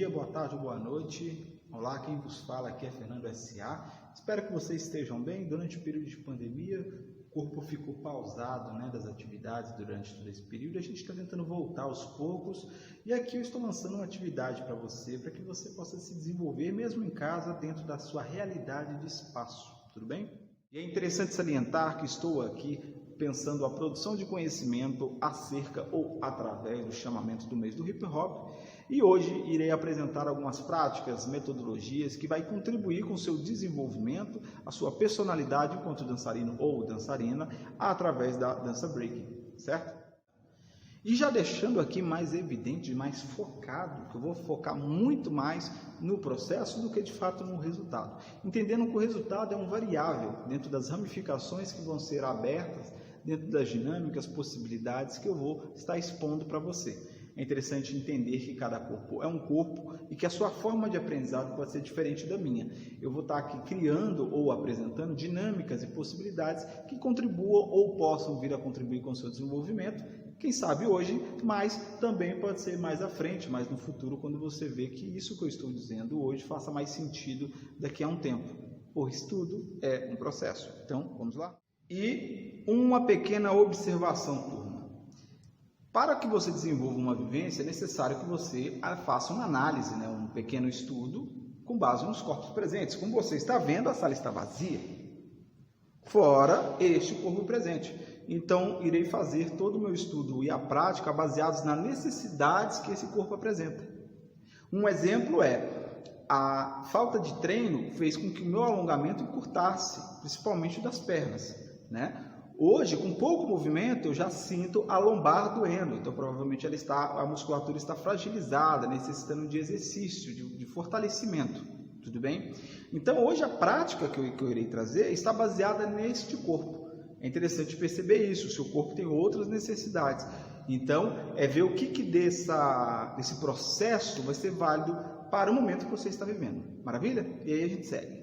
dia, boa tarde ou boa noite. Olá, quem vos fala aqui é Fernando S.A. Espero que vocês estejam bem. Durante o período de pandemia, o corpo ficou pausado, das atividades durante todo esse período. A gente está tentando voltar aos poucos e aqui eu estou lançando uma atividade para que você possa se desenvolver mesmo em casa, dentro da sua realidade de espaço, tudo bem? E é interessante salientar que estou aqui pensando a produção de conhecimento acerca ou através do chamamento do mês do hip hop, e hoje irei apresentar algumas práticas, metodologias que vai contribuir com o seu desenvolvimento, a sua personalidade enquanto dançarino ou dançarina através da dança breaking, certo? E já deixando aqui mais evidente, mais focado, que eu vou focar muito mais no processo do que de fato no resultado. Entendendo que o resultado é um variável dentro das ramificações que vão ser abertas, dentro das dinâmicas, possibilidades que eu vou estar expondo para você. É interessante entender que cada corpo é um corpo e que a sua forma de aprendizado pode ser diferente da minha. Eu vou estar aqui criando ou apresentando dinâmicas e possibilidades que contribuam ou possam vir a contribuir com o seu desenvolvimento. Quem sabe hoje, mas também pode ser mais à frente, mais no futuro, quando você vê que isso que eu estou dizendo hoje faça mais sentido daqui a um tempo. Pois tudo é um processo. Então, vamos lá? E uma pequena observação, turma. Para que você desenvolva uma vivência, é necessário que você faça uma análise, um pequeno estudo com base nos corpos presentes. Como você está vendo, a sala está vazia, fora este corpo presente. Então, irei fazer todo o meu estudo e a prática baseados nas necessidades que esse corpo apresenta. Um exemplo é, a falta de treino fez com que o meu alongamento encurtasse, principalmente das pernas, Hoje, com pouco movimento, eu já sinto a lombar doendo, então provavelmente a musculatura está fragilizada, necessitando de exercício, de fortalecimento, tudo bem? Então, hoje a prática que eu irei trazer está baseada neste corpo. É interessante perceber isso, o seu corpo tem outras necessidades. Então, é ver o que desse processo vai ser válido para o momento que você está vivendo. Maravilha? E aí a gente segue.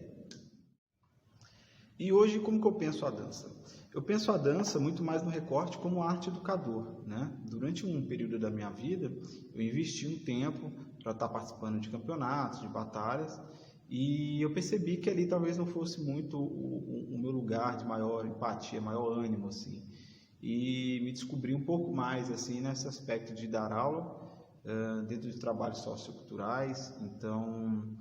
E hoje, como que eu penso a dança? Eu penso a dança muito mais no recorte como arte educador, Durante um período da minha vida, eu investi um tempo para estar participando de campeonatos, de batalhas, e eu percebi que ali talvez não fosse muito o meu lugar de maior empatia, maior ânimo, assim. E me descobri um pouco mais, assim, nesse aspecto de dar aula, dentro de trabalhos socioculturais. Então,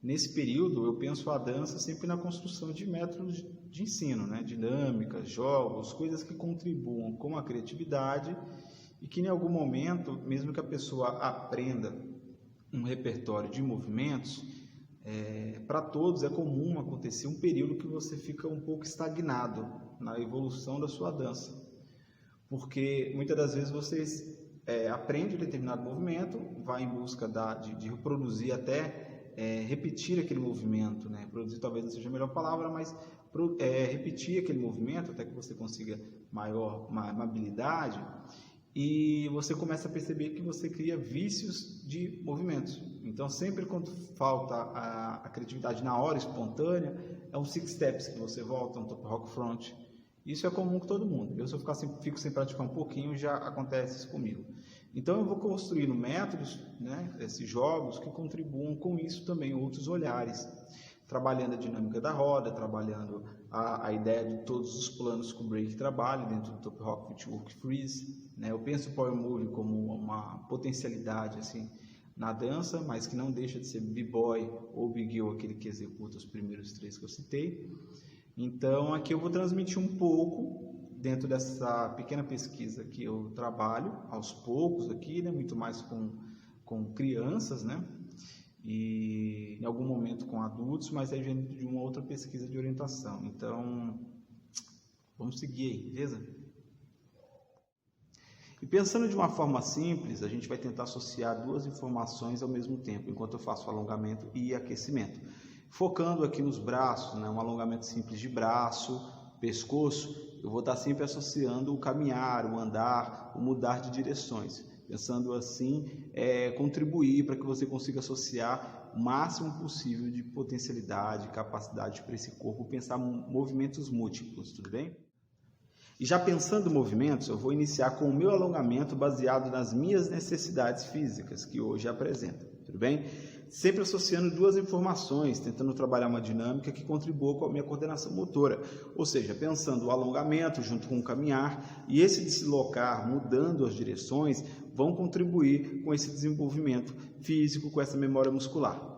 nesse período, eu penso a dança sempre na construção de métodos de ensino, dinâmicas, jogos, coisas que contribuam com a criatividade e que em algum momento, mesmo que a pessoa aprenda um repertório de movimentos, para todos é comum acontecer um período que você fica um pouco estagnado na evolução da sua dança, porque muitas das vezes você aprende um determinado movimento, vai em busca de reproduzir até repetir aquele movimento, produzir talvez não seja a melhor palavra, mas repetir aquele movimento até que você consiga maior habilidade, e você começa a perceber que você cria vícios de movimentos. Então, sempre quando falta a criatividade na hora espontânea, é um six steps que você volta, um top rock front. Isso é comum com todo mundo. Eu, se eu fico sem praticar um pouquinho, já acontece isso comigo. Então, eu vou construindo métodos, esses jogos que contribuam com isso também, outros olhares. Trabalhando a dinâmica da roda, trabalhando a ideia de todos os planos que o break trabalha dentro do top rock, footwork, freeze. Eu penso o power move como uma potencialidade assim, na dança, mas que não deixa de ser b-boy ou big girl, aquele que executa os primeiros três que eu citei. Então, aqui eu vou transmitir um pouco, dentro dessa pequena pesquisa que eu trabalho, aos poucos aqui, muito mais com crianças, e em algum momento com adultos, mas aí vem de uma outra pesquisa de orientação. Então, vamos seguir aí, beleza? E pensando de uma forma simples, a gente vai tentar associar duas informações ao mesmo tempo, enquanto eu faço o alongamento e aquecimento. Focando aqui nos braços, um alongamento simples de braço, pescoço, eu vou estar sempre associando o caminhar, o andar, o mudar de direções. Pensando assim, contribuir para que você consiga associar o máximo possível de potencialidade, capacidade para esse corpo, pensar movimentos múltiplos, tudo bem? E já pensando em movimentos, eu vou iniciar com o meu alongamento baseado nas minhas necessidades físicas, que hoje apresenta. tudo bem? Sempre associando duas informações, tentando trabalhar uma dinâmica que contribua com a minha coordenação motora, ou seja, pensando o alongamento junto com o caminhar, e esse deslocar, mudando as direções, vão contribuir com esse desenvolvimento físico, com essa memória muscular.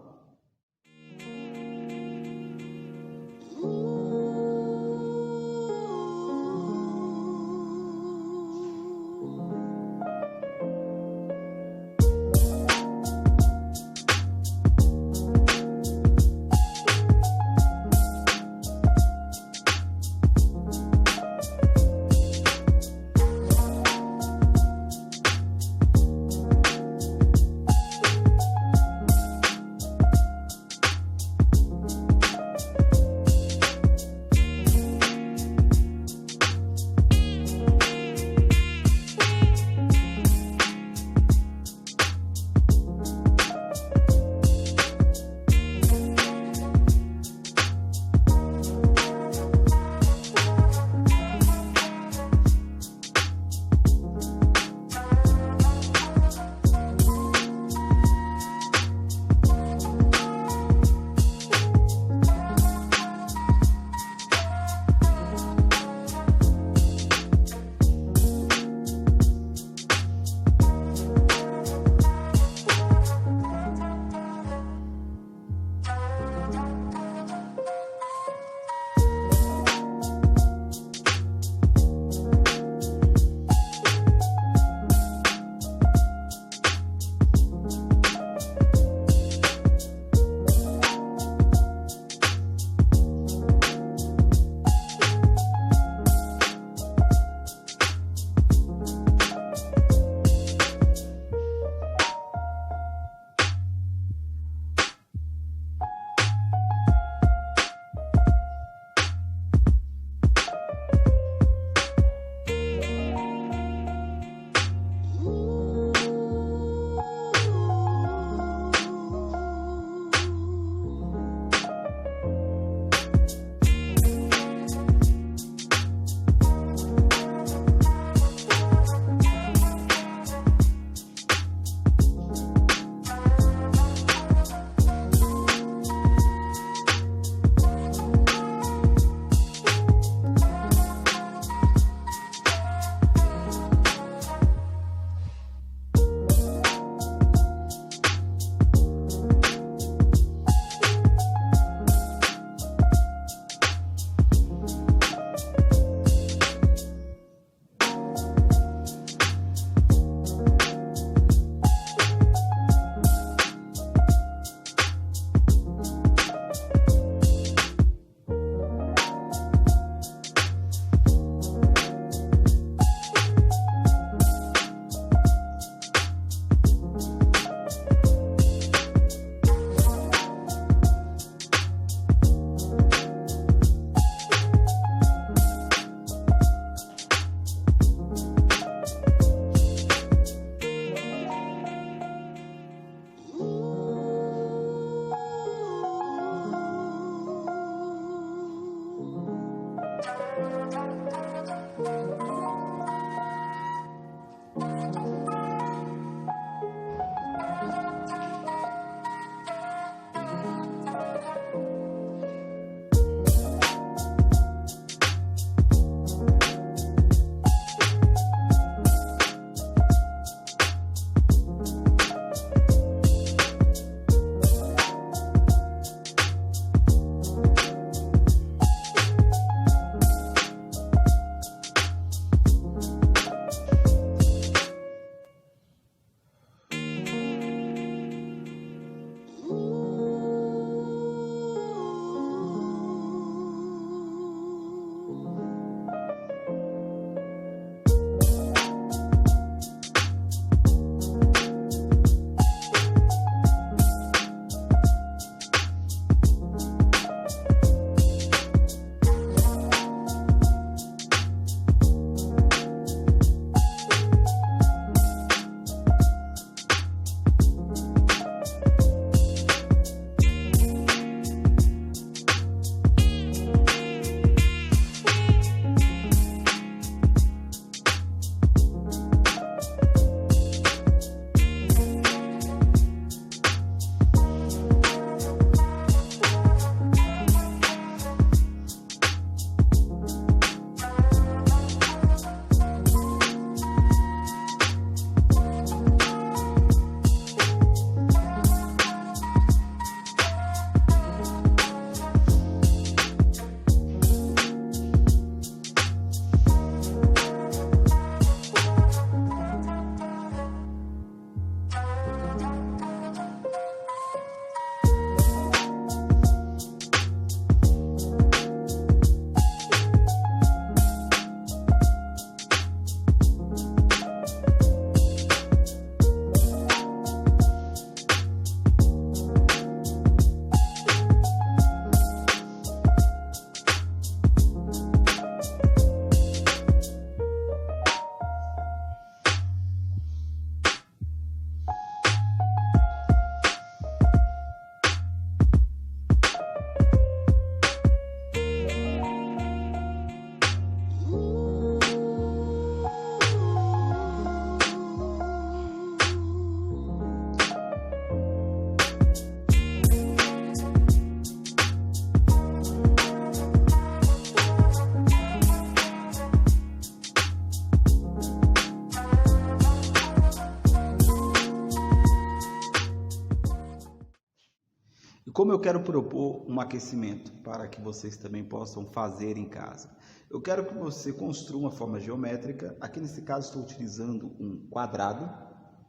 como eu quero propor um aquecimento para que vocês também possam fazer em casa? Eu quero que você construa uma forma geométrica. Aqui nesse caso estou utilizando um quadrado,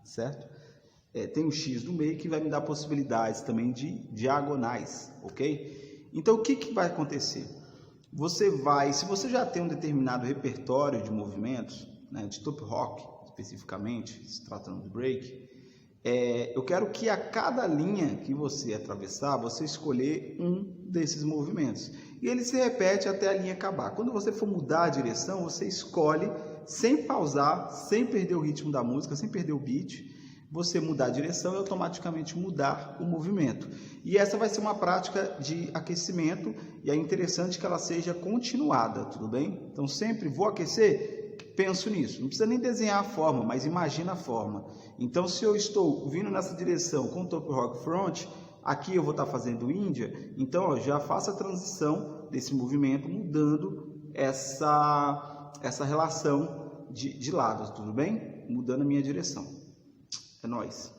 certo? Tem um X no meio que vai me dar possibilidades também de diagonais, ok? Então o que vai acontecer? Se você já tem um determinado repertório de movimentos, né, de top rock especificamente, se tratando de break, eu quero que a cada linha que você atravessar, você escolher um desses movimentos. E ele se repete até a linha acabar. Quando você for mudar a direção, você escolhe, sem pausar, sem perder o ritmo da música, sem perder o beat, você mudar a direção e automaticamente mudar o movimento. E essa vai ser uma prática de aquecimento, e é interessante que ela seja continuada, tudo bem? Então sempre vou aquecer, penso nisso. Não precisa nem desenhar a forma, mas imagina a forma. Então se eu estou vindo nessa direção com o top rock front, aqui eu vou estar fazendo Índia, então já faço a transição desse movimento, mudando essa relação de lados, tudo bem? Mudando a minha direção. É nóis.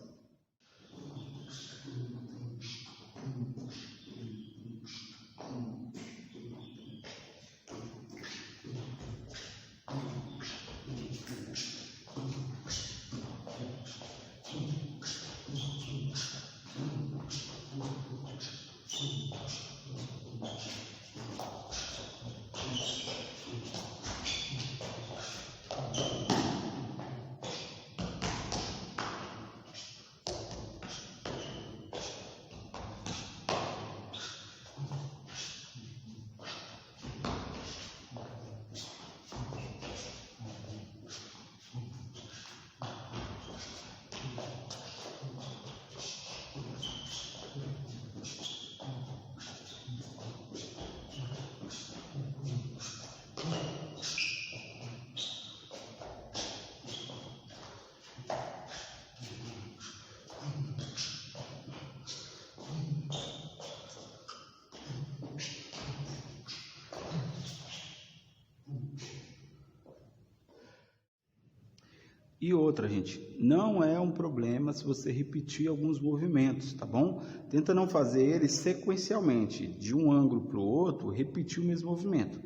E outra, gente, não é um problema se você repetir alguns movimentos, tá bom? Tenta não fazer eles sequencialmente, de um ângulo para o outro, repetir o mesmo movimento.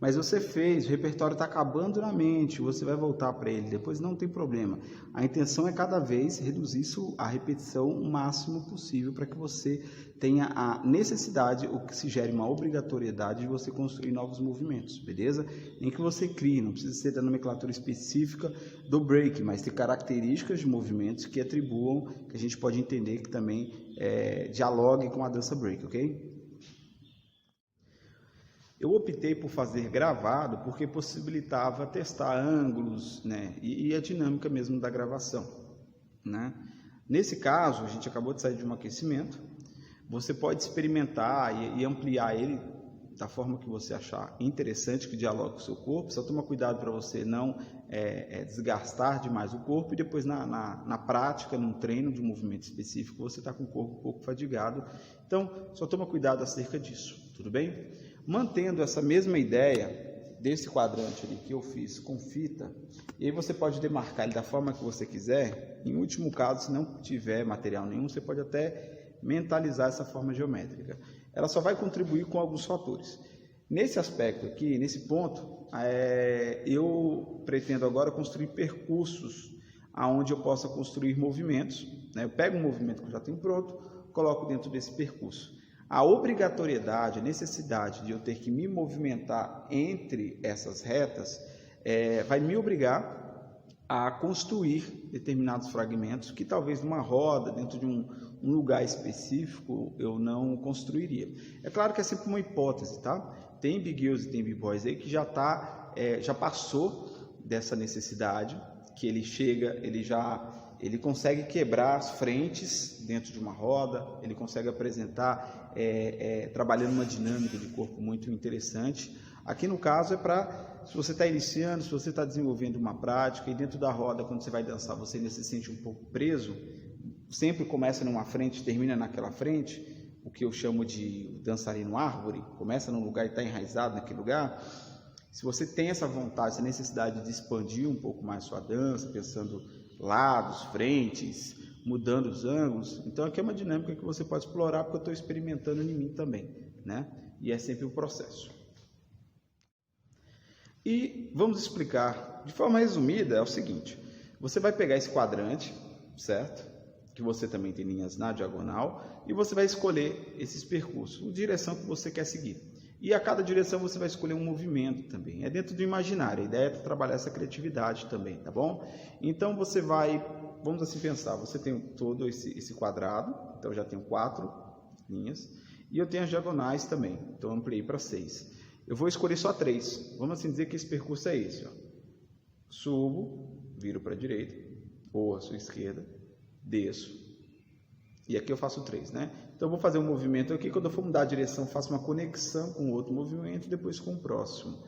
Mas você fez, o repertório está acabando na mente, você vai voltar para ele, depois não tem problema. A intenção é cada vez reduzir a repetição o máximo possível para que você tenha a necessidade, ou que se gere uma obrigatoriedade de você construir novos movimentos, beleza? Em que você crie, não precisa ser da nomenclatura específica do break, mas ter características de movimentos que atribuam, que a gente pode entender que também dialoguem com a dança break, ok? Eu optei por fazer gravado porque possibilitava testar ângulos, né, e a dinâmica mesmo da gravação, né? Nesse caso, a gente acabou de sair de um aquecimento, você pode experimentar e ampliar ele da forma que você achar interessante, que dialogue com o seu corpo. Só toma cuidado para você não desgastar demais o corpo, e depois na prática, num treino de um movimento específico, você está com o corpo um pouco fadigado. Então, só toma cuidado acerca disso, tudo bem? Mantendo essa mesma ideia desse quadrante ali que eu fiz com fita, e aí você pode demarcar ele da forma que você quiser. Em último caso, se não tiver material nenhum, você pode até mentalizar essa forma geométrica. Ela só vai contribuir com alguns fatores. Nesse aspecto aqui, nesse ponto, eu pretendo agora construir percursos aonde eu possa construir movimentos, né? Eu pego um movimento que eu já tenho pronto, coloco dentro desse percurso. A obrigatoriedade, a necessidade de eu ter que me movimentar entre essas retas vai me obrigar a construir determinados fragmentos que talvez numa roda, dentro de um lugar específico, eu não construiria. É claro que é sempre uma hipótese, tá? Tem big girls e tem big boys aí que já passou dessa necessidade, que ele consegue quebrar as frentes dentro de uma roda, ele consegue apresentar, trabalhando uma dinâmica de corpo muito interessante. Aqui no caso se você está iniciando, se você está desenvolvendo uma prática, e dentro da roda, quando você vai dançar, você ainda se sente um pouco preso, sempre começa numa frente, termina naquela frente, o que eu chamo de dançarino árvore, começa num lugar e está enraizado naquele lugar. Se você tem essa vontade, essa necessidade de expandir um pouco mais sua dança, pensando lados, frentes, mudando os ângulos. Então aqui é uma dinâmica que você pode explorar, porque eu estou experimentando em mim também, né? E é sempre um processo. E vamos explicar de forma resumida, é o seguinte: você vai pegar esse quadrante, certo? Que você também tem linhas na diagonal, e você vai escolher esses percursos, a direção que você quer seguir. E a cada direção você vai escolher um movimento também. É dentro do imaginário, a ideia é trabalhar essa criatividade também, tá bom? Então você vai, vamos assim pensar, você tem todo esse quadrado, então eu já tenho 4 linhas, e eu tenho as diagonais também, então eu ampliei para 6. Eu vou escolher só 3, vamos assim dizer que esse percurso é esse, ó. Subo, viro para a direita, ou a sua esquerda, desço, e aqui eu faço 3, né? Então eu vou fazer um movimento aqui, quando eu for mudar a direção, faço uma conexão com outro movimento e depois com o próximo.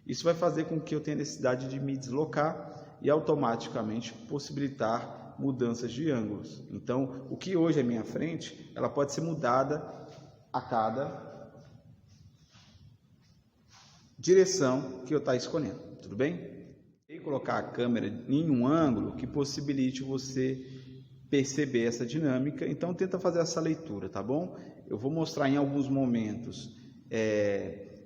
Isso vai fazer com que eu tenha necessidade de me deslocar e automaticamente possibilitar mudanças de ângulos. Então, o que hoje é minha frente, ela pode ser mudada a cada direção que eu estou escolhendo, tudo bem? E colocar a câmera em um ângulo que possibilite você perceber essa dinâmica, então tenta fazer essa leitura, tá bom? Eu vou mostrar em alguns momentos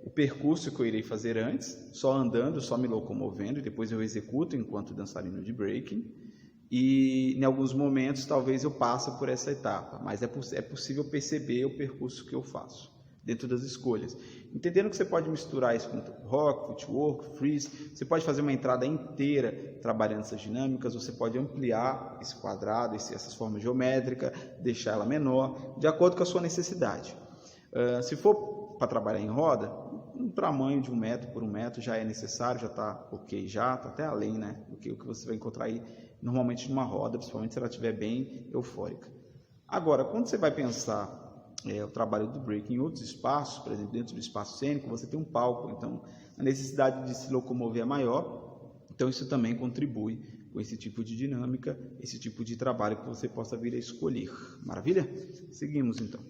o percurso que eu irei fazer antes, só andando, só me locomovendo, e depois eu executo enquanto dançarino de breaking, e em alguns momentos talvez eu passe por essa etapa, mas é possível perceber o percurso que eu faço dentro das escolhas. Entendendo que você pode misturar isso com rock, footwork, freeze, você pode fazer uma entrada inteira trabalhando essas dinâmicas, você pode ampliar esse quadrado, essas formas geométricas, deixar ela menor, de acordo com a sua necessidade. Se for para trabalhar em roda, um tamanho de 1 metro por 1 metro já é necessário, já está ok, já está até além, né, do que você vai encontrar aí normalmente numa roda, principalmente se ela estiver bem eufórica. Agora, quando você vai pensar o trabalho do break em outros espaços, por exemplo, dentro do espaço cênico, você tem um palco, então a necessidade de se locomover é maior, então isso também contribui com esse tipo de dinâmica, esse tipo de trabalho que você possa vir a escolher. Maravilha? Seguimos então.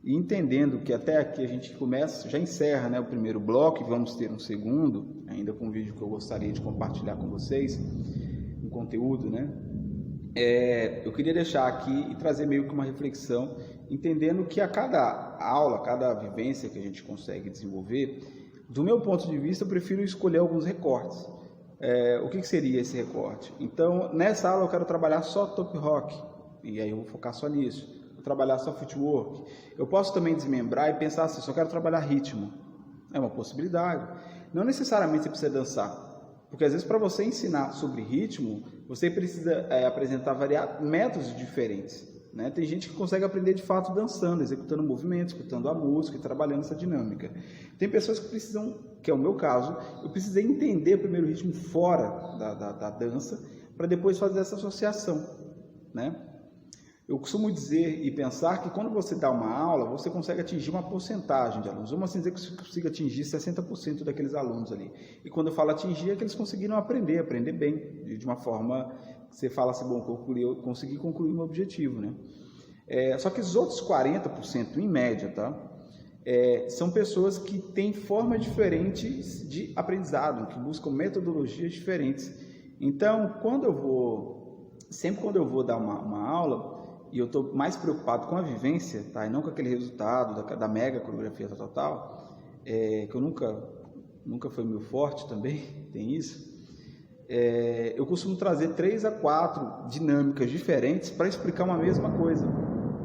E entendendo que até aqui a gente começa, já encerra, né, o primeiro bloco e vamos ter um segundo, ainda com um vídeo que eu gostaria de compartilhar com vocês, um conteúdo, né? Eu queria deixar aqui e trazer meio que uma reflexão, entendendo que a cada aula, a cada vivência que a gente consegue desenvolver, do meu ponto de vista, eu prefiro escolher alguns recortes. O que seria esse recorte? Então, nessa aula eu quero trabalhar só top rock, e aí eu vou focar só nisso. Trabalhar só footwork. Eu posso também desmembrar e pensar assim, só quero trabalhar ritmo. É uma possibilidade. Não necessariamente você precisa dançar, porque às vezes para você ensinar sobre ritmo, você precisa apresentar métodos diferentes, né? Tem gente que consegue aprender de fato dançando, executando movimentos, escutando a música e trabalhando essa dinâmica. Tem pessoas que precisam, que é o meu caso, eu precisei entender primeiro o ritmo fora da dança, para depois fazer essa associação, né? Eu costumo dizer e pensar que quando você dá uma aula, você consegue atingir uma porcentagem de alunos. Vamos assim dizer que você consiga atingir 60% daqueles alunos ali. E quando eu falo atingir, é que eles conseguiram aprender bem, de uma forma que você fala assim, bom, eu consegui concluir o meu objetivo, né? Só que os outros 40%, em média, tá? São pessoas que têm formas diferentes de aprendizado, que buscam metodologias diferentes. Então, sempre quando eu vou dar uma aula, e eu estou mais preocupado com a vivência, tá? E não com aquele resultado da mega coreografia total, que eu nunca foi meu forte também, tem isso. eu costumo trazer 3 a 4 dinâmicas diferentes para explicar uma mesma coisa,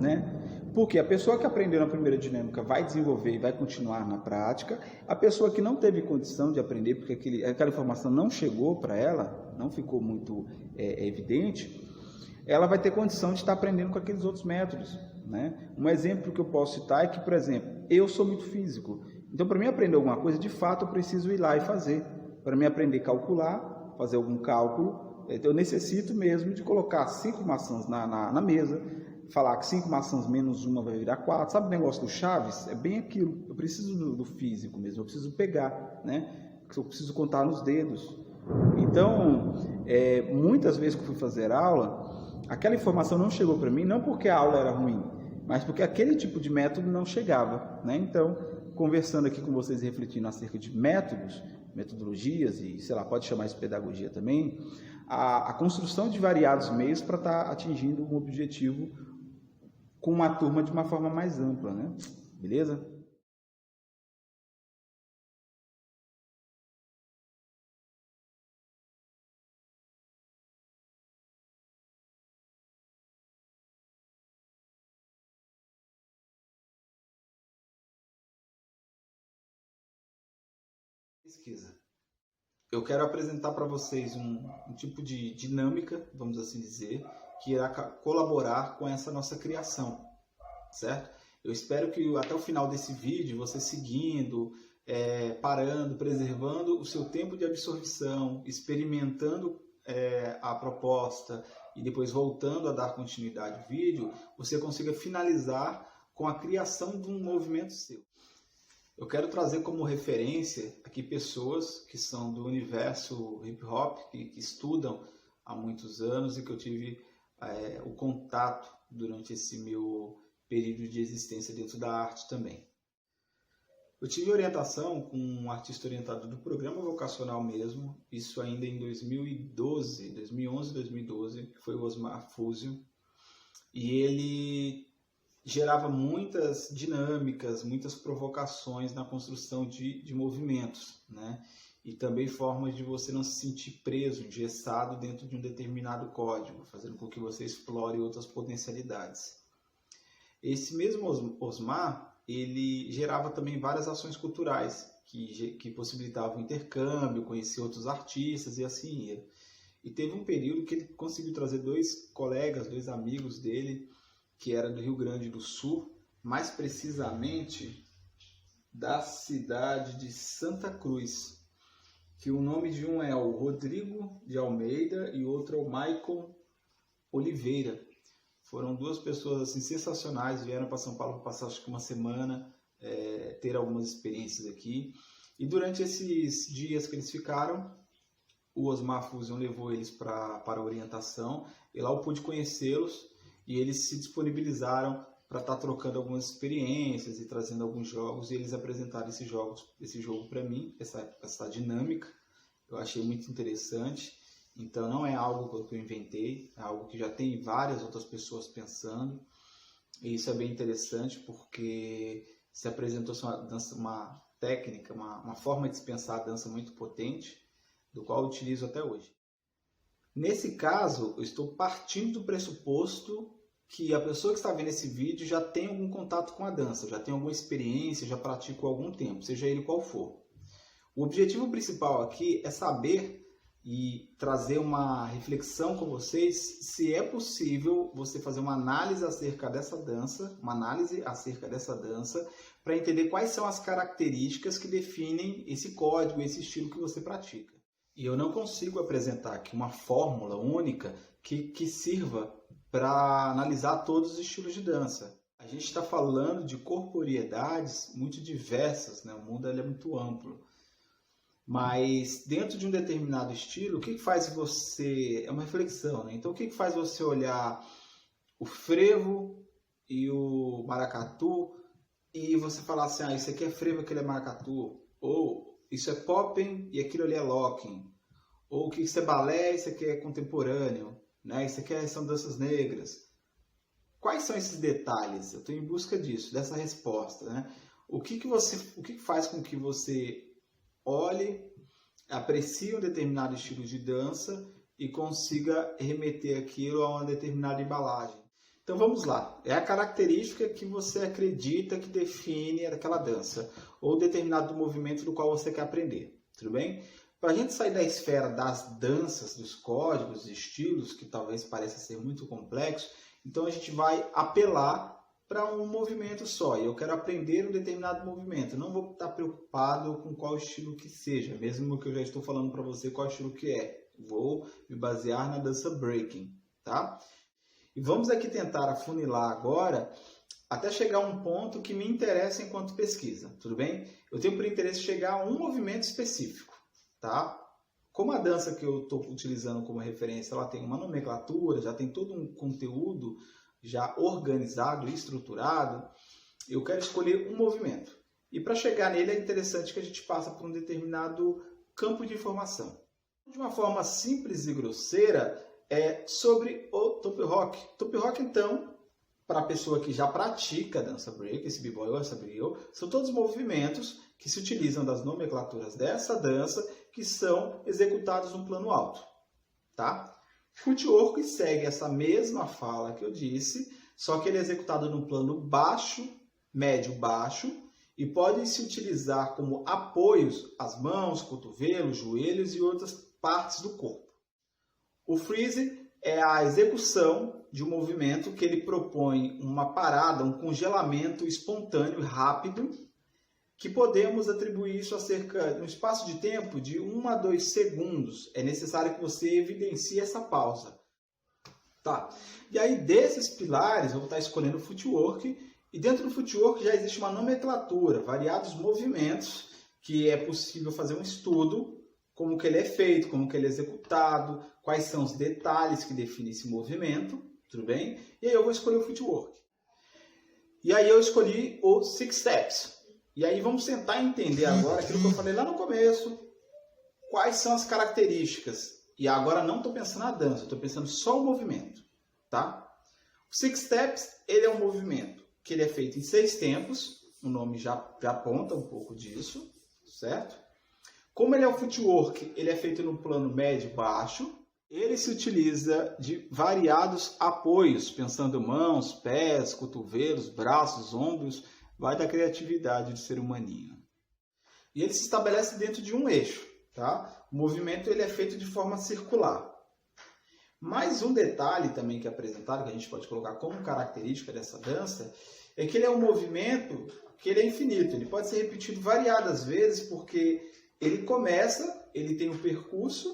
né? Porque a pessoa que aprendeu na primeira dinâmica vai desenvolver e vai continuar na prática. A pessoa que não teve condição de aprender, porque aquela informação não chegou para ela, não ficou muito evidente, ela vai ter condição de estar aprendendo com aqueles outros métodos, né? Um exemplo que eu posso citar é que, por exemplo, eu sou muito físico. Então, para mim aprender alguma coisa, de fato, eu preciso ir lá e fazer. Para mim aprender a calcular, fazer algum cálculo, eu necessito mesmo de colocar 5 maçãs na mesa, falar que 5 maçãs menos uma vai virar 4. Sabe o negócio do Chaves? É bem aquilo. Eu preciso do físico mesmo, eu preciso pegar, né? Eu preciso contar nos dedos. Então, muitas vezes que eu fui fazer aula, aquela informação não chegou para mim, não porque a aula era ruim, mas porque aquele tipo de método não chegava, né? Então, conversando aqui com vocês, refletindo acerca de métodos, metodologias e, sei lá, pode chamar isso de pedagogia também, a construção de variados meios para estar atingindo um objetivo com uma turma de uma forma mais ampla, né? Beleza? Pesquisa. Eu quero apresentar para vocês um tipo de dinâmica, vamos assim dizer, que irá colaborar com essa nossa criação, certo? Eu espero que até o final desse vídeo, você seguindo, parando, preservando o seu tempo de absorção, experimentando a proposta e depois voltando a dar continuidade ao vídeo, você consiga finalizar com a criação de um movimento seu. Eu quero trazer como referência aqui pessoas que são do universo hip hop, que estudam há muitos anos e que eu tive o contato durante esse meu período de existência dentro da arte também. Eu tive orientação com um artista orientado do programa vocacional mesmo, isso ainda em 2011, 2012, que foi o Osmar Fúzio, e ele gerava muitas dinâmicas, muitas provocações na construção de movimentos, né? E também formas de você não se sentir preso, engessado dentro de um determinado código, fazendo com que você explore outras potencialidades. Esse mesmo Osmar, ele gerava também várias ações culturais que possibilitavam intercâmbio, conhecer outros artistas e assim ia. E teve um período que ele conseguiu trazer 2 colegas, 2 amigos dele, que era do Rio Grande do Sul, mais precisamente da cidade de Santa Cruz, que o nome de um é o Rodrigo de Almeida e outro é o Maicon Oliveira. Foram 2 pessoas assim, sensacionais, vieram para São Paulo para passar acho que uma semana, ter algumas experiências aqui. E durante esses dias que eles ficaram, o Osmar Fusion levou eles para a orientação, e lá eu pude conhecê-los, e eles se disponibilizaram para estar trocando algumas experiências e trazendo alguns jogos, e eles apresentaram esse jogo para mim, essa dinâmica. Eu achei muito interessante. Então não é algo que eu inventei, é algo que já tem várias outras pessoas pensando, e isso é bem interessante porque se apresentou uma técnica, uma forma de se pensar a dança muito potente, do qual eu utilizo até hoje. Nesse caso, eu estou partindo do pressuposto que a pessoa que está vendo esse vídeo já tem algum contato com a dança, já tem alguma experiência, já pratica há algum tempo, seja ele qual for. O objetivo principal aqui é saber e trazer uma reflexão com vocês se é possível você fazer uma análise acerca dessa dança, para entender quais são as características que definem esse código, esse estilo que você pratica. E eu não consigo apresentar aqui uma fórmula única que sirva para analisar todos os estilos de dança. A gente está falando de corporeidades muito diversas, né? O mundo é muito amplo. Mas dentro de um determinado estilo, o que faz você... É uma reflexão, né? Então, o que faz você olhar o frevo e o maracatu e você falar assim, isso aqui é frevo, aquilo é maracatu, ou isso é popping e aquilo ali é locking, ou que isso é balé, isso aqui é contemporâneo, né? Isso aqui são danças negras. Quais são esses detalhes? Eu estou em busca disso, dessa resposta, né? O que faz com que você olhe aprecie um determinado estilo de dança e consiga remeter aquilo a uma determinada embalagem. Então vamos lá, é a característica que você acredita que define aquela dança, ou determinado movimento do qual você quer aprender, tudo bem? Para a gente sair da esfera das danças, dos códigos, dos estilos, que talvez pareça ser muito complexo, então a gente vai apelar para um movimento só. E eu quero aprender um determinado movimento. Não vou estar preocupado com qual estilo que seja, mesmo que eu já estou falando para você qual estilo que é. Vou me basear na dança breaking, tá? E vamos aqui tentar afunilar agora até chegar a um ponto que me interessa enquanto pesquisa, tudo bem? Eu tenho por interesse chegar a um movimento específico, tá? Como a dança que eu estou utilizando como referência, ela tem uma nomenclatura, já tem todo um conteúdo já organizado e estruturado, eu quero escolher um movimento. E para chegar nele é interessante que a gente passe por um determinado campo de informação. De uma forma simples e grosseira, é sobre o top rock. Top rock, então, para a pessoa que já pratica dança break, esse b-boy ou essa b-girl, são todos movimentos que se utilizam das nomenclaturas dessa dança que são executados no plano alto, tá? Footwork segue essa mesma fala que eu disse, só que ele é executado no plano baixo, médio, baixo, e pode se utilizar como apoios as mãos, cotovelos, joelhos e outras partes do corpo. O freeze é a execução de um movimento que ele propõe uma parada, um congelamento espontâneo e rápido, que podemos atribuir isso a cerca de um espaço de tempo de 1 a 2 segundos. É necessário que você evidencie essa pausa. Tá. E aí, desses pilares, eu vou estar escolhendo o footwork, e dentro do footwork já existe uma nomenclatura, variados movimentos, que é possível fazer um estudo, como que ele é feito, como que ele é executado, quais são os detalhes que definem esse movimento, tudo bem? E aí eu vou escolher o footwork. E aí eu escolhi o Six Steps. E aí vamos tentar entender agora aquilo que eu falei lá no começo, quais são as características. E agora não estou pensando na dança, estou pensando só o movimento, tá? O Six Steps, ele é um movimento que ele é feito em 6 tempos, o nome já aponta um pouco disso, certo? Como ele é o footwork, ele é feito no plano médio-baixo, ele se utiliza de variados apoios, pensando mãos, pés, cotovelos, braços, ombros, vai da criatividade do ser humaninho. E ele se estabelece dentro de um eixo, tá? O movimento ele é feito de forma circular. Mais um detalhe também que é apresentado, que a gente pode colocar como característica dessa dança, é que ele é um movimento que ele é infinito, ele pode ser repetido variadas vezes, porque ele começa, ele tem um percurso,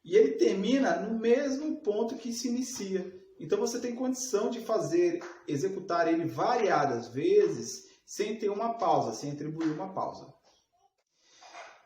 e ele termina no mesmo ponto que se inicia. Então você tem condição de executar ele variadas vezes, sem ter uma pausa, sem atribuir uma pausa.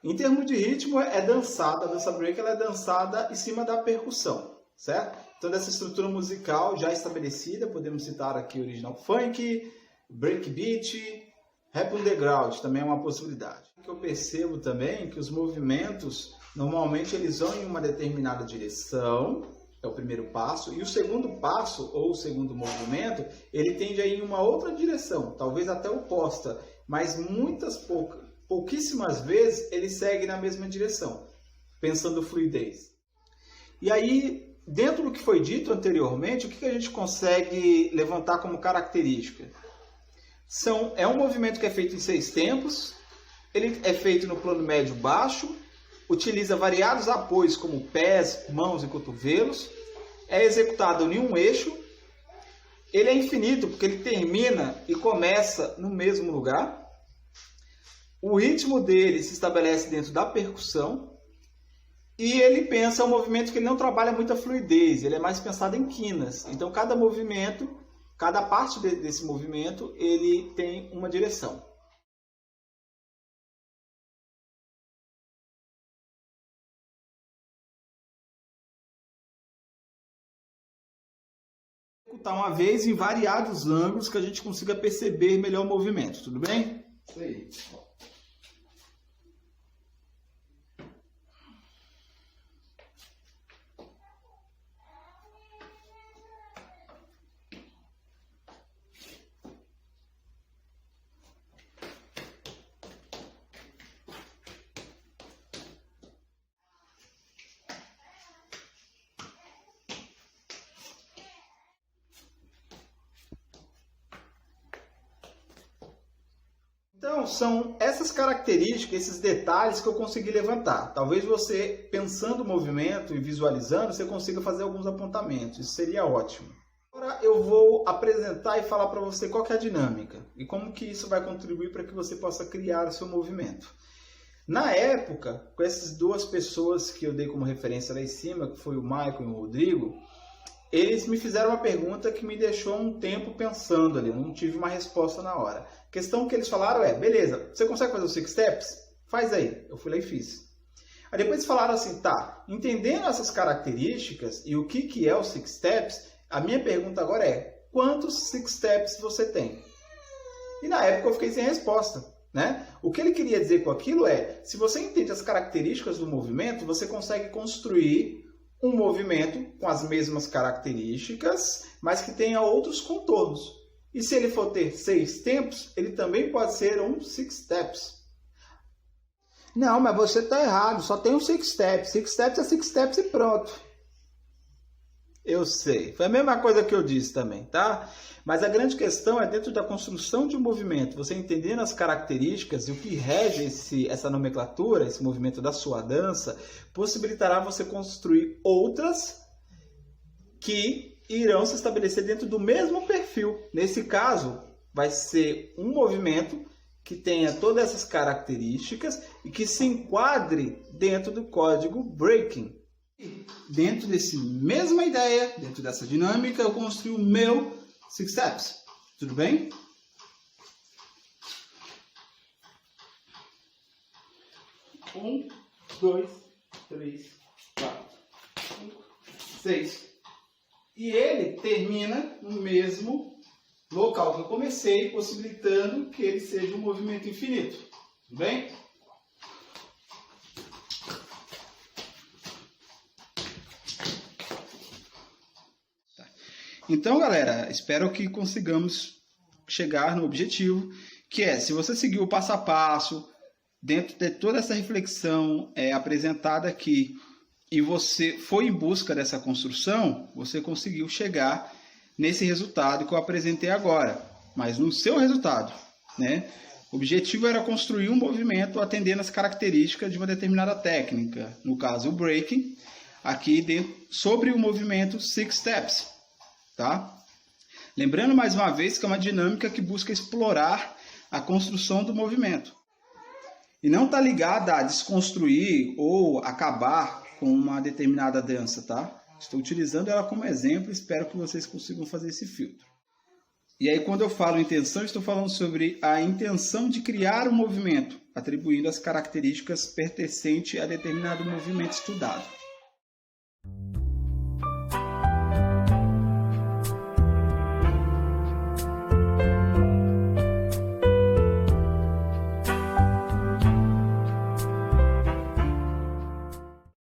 Em termos de ritmo, é dançada, a dança break ela é dançada em cima da percussão, certo? Então dessa estrutura musical já estabelecida, podemos citar aqui original funk, breakbeat, rap underground, também é uma possibilidade. O que eu percebo também é que os movimentos, normalmente eles vão em uma determinada direção, é o primeiro passo, e o segundo passo, ou o segundo movimento, ele tende a ir em uma outra direção, talvez até oposta, mas pouquíssimas vezes ele segue na mesma direção, pensando fluidez. E aí, dentro do que foi dito anteriormente, o que a gente consegue levantar como característica? É um movimento que é feito em 6 tempos, ele é feito no plano médio-baixo, utiliza variados apoios como pés, mãos e cotovelos, é executado em um eixo, ele é infinito porque ele termina e começa no mesmo lugar, o ritmo dele se estabelece dentro da percussão e ele pensa um movimento que ele não trabalha muita fluidez, ele é mais pensado em quinas, então cada movimento, cada parte desse movimento, ele tem uma direção. Executar uma vez em variados ângulos que a gente consiga perceber melhor o movimento, tudo bem? Isso aí. Então, são essas características, esses detalhes que eu consegui levantar. Talvez você, pensando o movimento e visualizando, você consiga fazer alguns apontamentos. Isso seria ótimo. Agora eu vou apresentar e falar para você qual que é a dinâmica e como que isso vai contribuir para que você possa criar o seu movimento. Na época, com essas duas pessoas que eu dei como referência lá em cima, que foi o Michael e o Rodrigo, eles me fizeram uma pergunta que me deixou um tempo pensando ali, eu não tive uma resposta na hora. A questão que eles falaram é, beleza, você consegue fazer os 6 steps? Faz aí. Eu fui lá e fiz. Aí depois eles falaram assim, tá, entendendo essas características e o que é os 6 steps, a minha pergunta agora é, quantos 6 steps você tem? E na época eu fiquei sem resposta, né? O que ele queria dizer com aquilo é, se você entende as características do movimento, você consegue construir um movimento com as mesmas características, mas que tenha outros contornos. E se ele for ter 6 tempos, ele também pode ser um 6 steps. Não, mas você está errado, só tem um 6 steps. 6 steps é 6 steps e pronto. Eu sei, foi a mesma coisa que eu disse também, tá? Mas a grande questão é dentro da construção de um movimento, você entendendo as características e o que rege essa nomenclatura, esse movimento da sua dança, possibilitará você construir outras que irão se estabelecer dentro do mesmo perfil. Nesse caso, vai ser um movimento que tenha todas essas características e que se enquadre dentro do código breaking. Dentro dessa mesma ideia, dentro dessa dinâmica, eu construí o meu 6 steps. Tudo bem? Um, 2, 3, 4, 5, 6. E ele termina no mesmo local que eu comecei, possibilitando que ele seja um movimento infinito. Tudo bem? Então, galera, espero que consigamos chegar no objetivo, que é, se você seguir o passo a passo, dentro de toda essa reflexão apresentada aqui, e você foi em busca dessa construção, você conseguiu chegar nesse resultado que eu apresentei agora, mas no seu resultado, né? O objetivo era construir um movimento atendendo as características de uma determinada técnica, no caso o breaking, aqui dentro, sobre o movimento 6 steps. Tá? Lembrando mais uma vez que é uma dinâmica que busca explorar a construção do movimento. E não está ligada a desconstruir ou acabar com uma determinada dança. Tá? Estou utilizando ela como exemplo e espero que vocês consigam fazer esse filtro. E aí quando eu falo intenção, estou falando sobre a intenção de criar um movimento, atribuindo as características pertencentes a determinado movimento estudado.